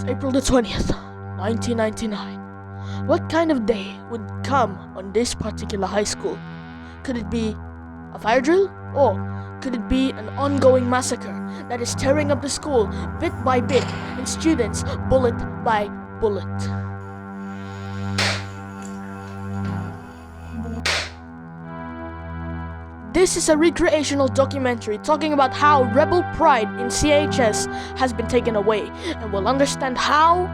April the 20th, 1999. What kind of day would come on this particular high school? Could it be a fire drill? Or could it be an ongoing massacre that is tearing up the school bit by bit and students bullet by bullet? This is a recreational documentary talking about how rebel pride in CHS has been taken away, and we'll understand how,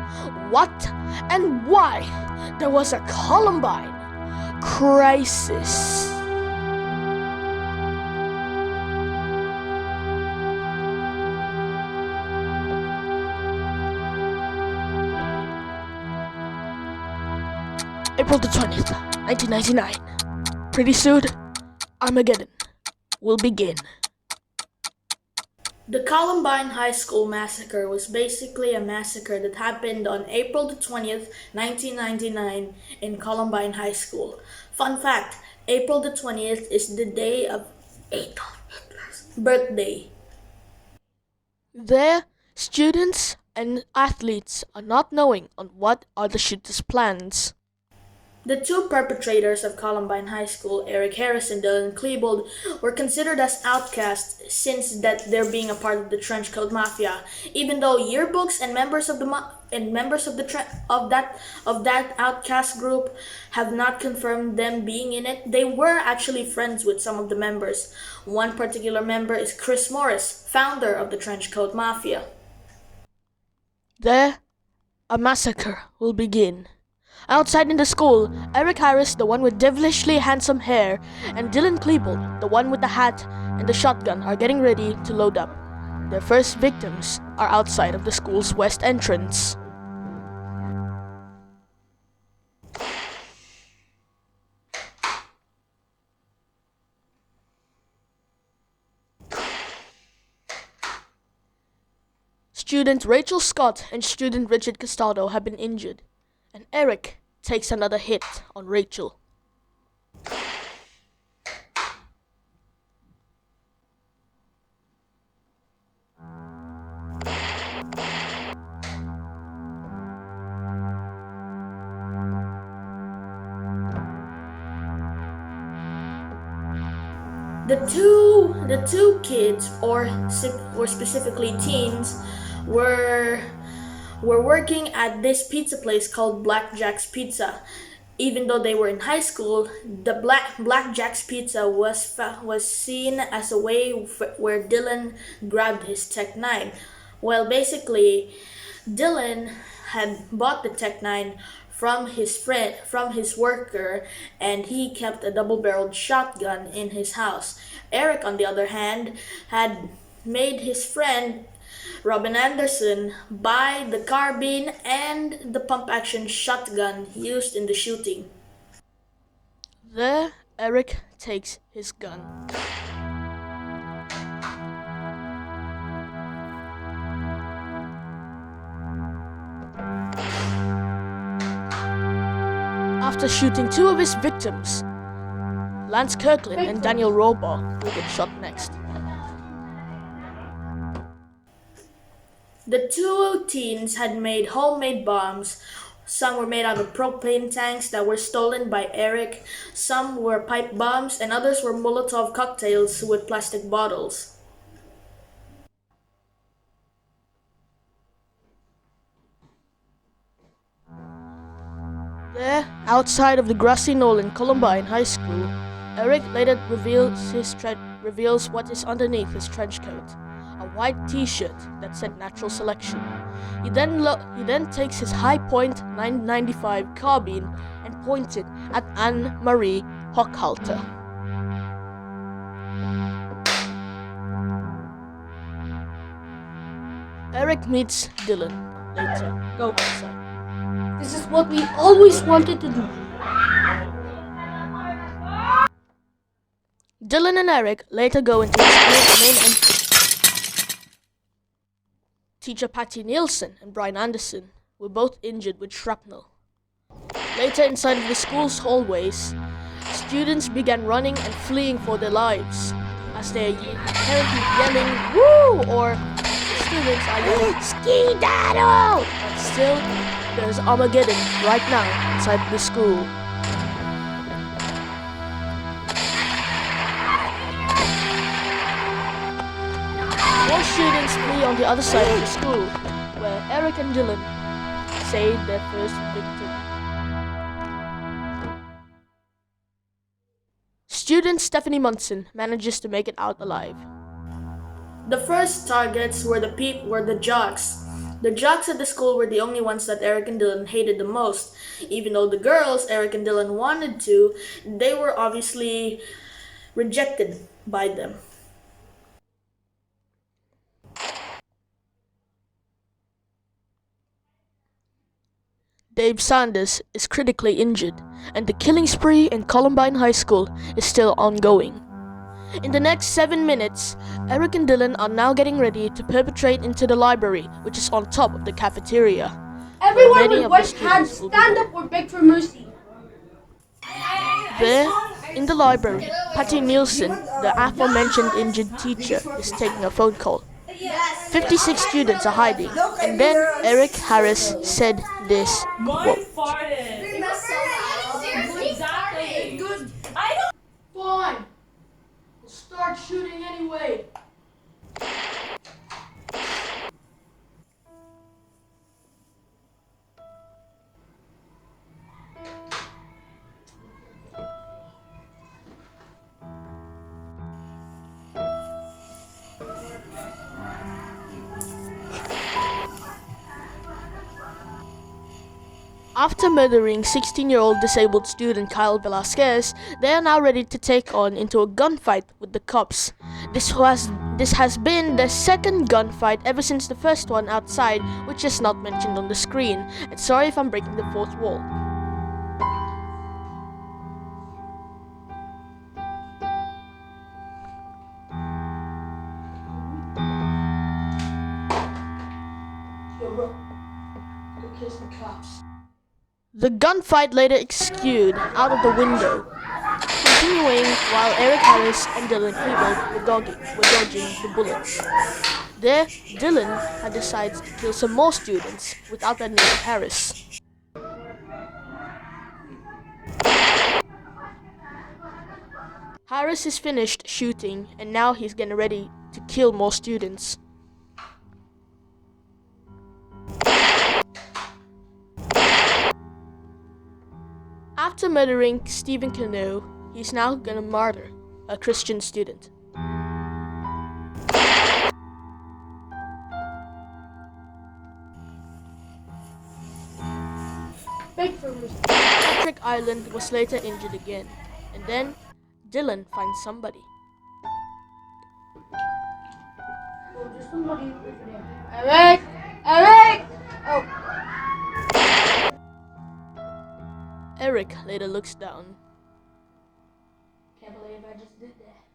what, and why there was a Columbine crisis. April the 20th, 1999. Pretty soon, Armageddon will begin. The Columbine High School massacre was basically a massacre that happened on April the 20th, 1999 in Columbine High School. Fun fact, April the 20th is the day of Adolf Hitler's birthday. There, students and athletes are not knowing on what are the shooters' plans. The two perpetrators of Columbine High School, Eric Harris and Dylan Klebold, were considered as outcasts since that they're being a part of the trench coat mafia. Even though yearbooks and members of that outcast group have not confirmed them being in it, they were actually friends with some of the members. One particular member is Chris Morris, founder of the trench coat mafia. There, a massacre will begin. Outside in the school, Eric Harris, the one with devilishly handsome hair, and Dylan Klebold, the one with the hat and the shotgun, are getting ready to load up. Their first victims are outside of the school's west entrance. Student Rachel Scott and student Richard Costado have been injured, and Eric takes another hit on Rachel. The two kids, or specifically teens, were working at this pizza place called Blackjack's Pizza. Even though they were in high school, the Blackjack's Pizza was seen as a way where Dylan grabbed his Tech 9. Well, basically, Dylan had bought the Tech 9 from his worker, and he kept a double-barreled shotgun in his house. Eric, on the other hand, had made his friend Robin Anderson buy the carbine and the pump-action shotgun used in the shooting. There, Eric takes his gun. After shooting two of his victims, Lance Kirkland and Daniel Rohbaugh will get shot next. The two teens had made homemade bombs. Some were made out of propane tanks that were stolen by Eric. Some were pipe bombs, and others were Molotov cocktails with plastic bottles. There, outside of the grassy knoll in Columbine High School, Eric later reveals what is underneath his trench coat. A white t-shirt that said Natural Selection. He then takes his high-point 995 carbine and points it at Anne-Marie Hochalther. Eric meets Dylan later. Go outside. This is what we always wanted to do. Dylan and Eric later go into the school's main entrance. Teacher Patty Nielsen and Brian Anderson were both injured with shrapnel. Later, inside of the school's hallways, students began running and fleeing for their lives as they are apparently yelling "Woo!" or students are yelling, "Ski-daddle!" But still, there's Armageddon right now inside the school. More students flee on the other side of the school, where Eric and Dylan save their first victim. Student Stephanie Munson manages to make it out alive. The first targets were the jocks. The jocks at the school were the only ones that Eric and Dylan hated the most. Even though the girls Eric and Dylan wanted to, they were obviously rejected by them. Dave Sanders is critically injured, and the killing spree in Columbine High School is still ongoing. In the next 7 minutes, Eric and Dylan are now getting ready to perpetrate into the library, which is on top of the cafeteria. Everyone with white hands, stand up or beg for mercy. There, in the library, Patty Nielsen, the aforementioned injured teacher, is taking a phone call. 56 students are hiding, and then Eric Harris said this quote. Fine. We'll start shooting anyway. After murdering 16-year-old disabled student Kyle Velasquez, they are now ready to take on into a gunfight with the cops. This has been the second gunfight ever since the first one outside, which is not mentioned on the screen. And sorry if I'm breaking the fourth wall. Yo, bro. Go kill some cops. The gunfight later ensued out of the window, continuing while Eric Harris and Dylan Klebold were dodging the bullets. There, Dylan had decided to kill some more students without that name of Harris. Harris is finished shooting, and now he's getting ready to kill more students. After murdering Stephen Cano, he's now gonna murder a Christian student. Patrick Island was later injured again, and then Dylan finds somebody. Eric! Eric! Oh. Eric later looks down. Can't believe I just did that.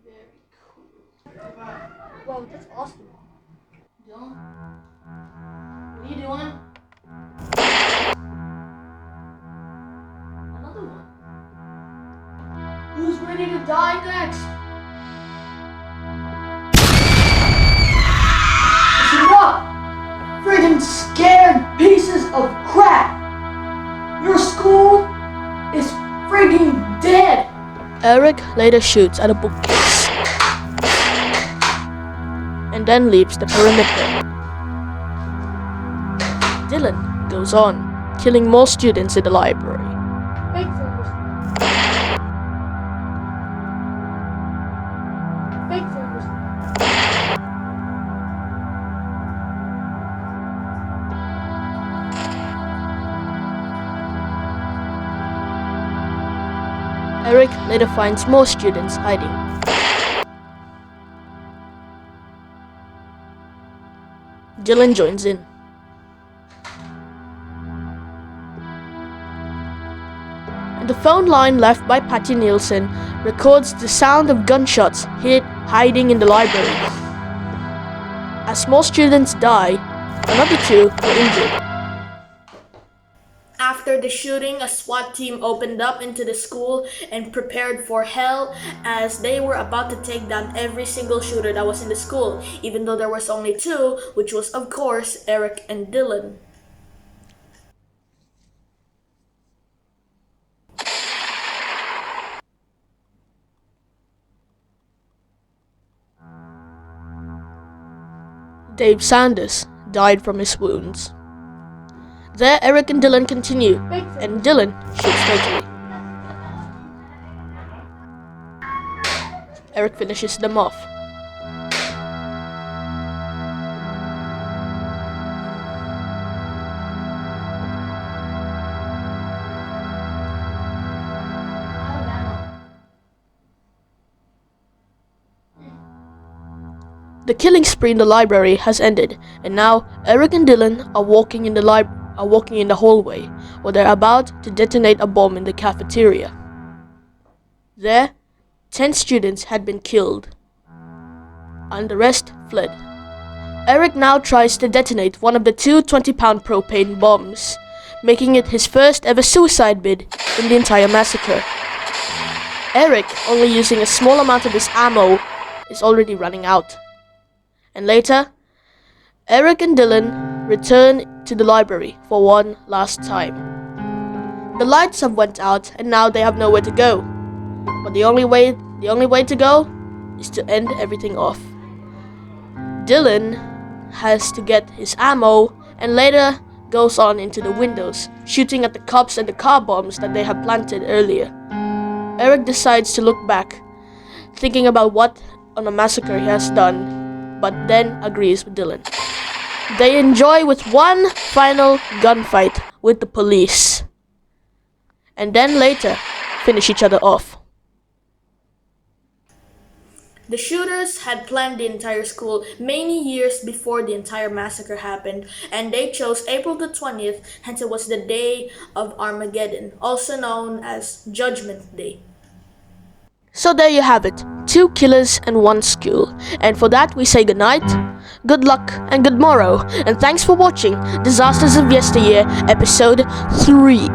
Very cool. Wow, that's awesome. Dylan? What are you doing? Another one. Who's ready to die next? Listen up! Friggin' scared pieces of crap! Your school is friggin' dead! Eric later shoots at a bookcase and then leaves the perimeter. Dylan goes on, killing more students in the library. Beg for mercy. Beg for mercy. Eric later finds more students hiding. Dylan joins in. And the phone line left by Patty Nielsen records the sound of gunshots hiding in the library. As more students die, another two were injured. After the shooting, a SWAT team opened up into the school and prepared for hell as they were about to take down every single shooter that was in the school, even though there was only two, which was of course Eric and Dylan. Dave Sanders died from his wounds. There, Eric and Dylan continue, and Dylan shoots fatally. Eric finishes them off. The killing spree in the library has ended, and now Eric and Dylan are walking in the hallway, where they're about to detonate a bomb in the cafeteria. There, 10 students had been killed, and the rest fled. Eric now tries to detonate one of the two 20-pound propane bombs, making it his first ever suicide bid in the entire massacre. Eric, only using a small amount of his ammo, is already running out. And later, Eric and Dylan return to the library for one last time. The lights have went out and now they have nowhere to go. But the only way to go is to end everything off. Dylan has to get his ammo and later goes on into the windows, shooting at the cops and the car bombs that they had planted earlier. Eric decides to look back, thinking about what on a massacre he has done, but then agrees with Dylan. They enjoy with one final gunfight with the police, and then later finish each other off. The shooters had planned the entire school many years before the entire massacre happened, and they chose April the 20th, hence it was the day of Armageddon, also known as Judgment Day. So there you have it, 2 killers and 1 school. And for that we say goodnight, good luck and good morrow. And thanks for watching Disasters of Yesteryear episode 3.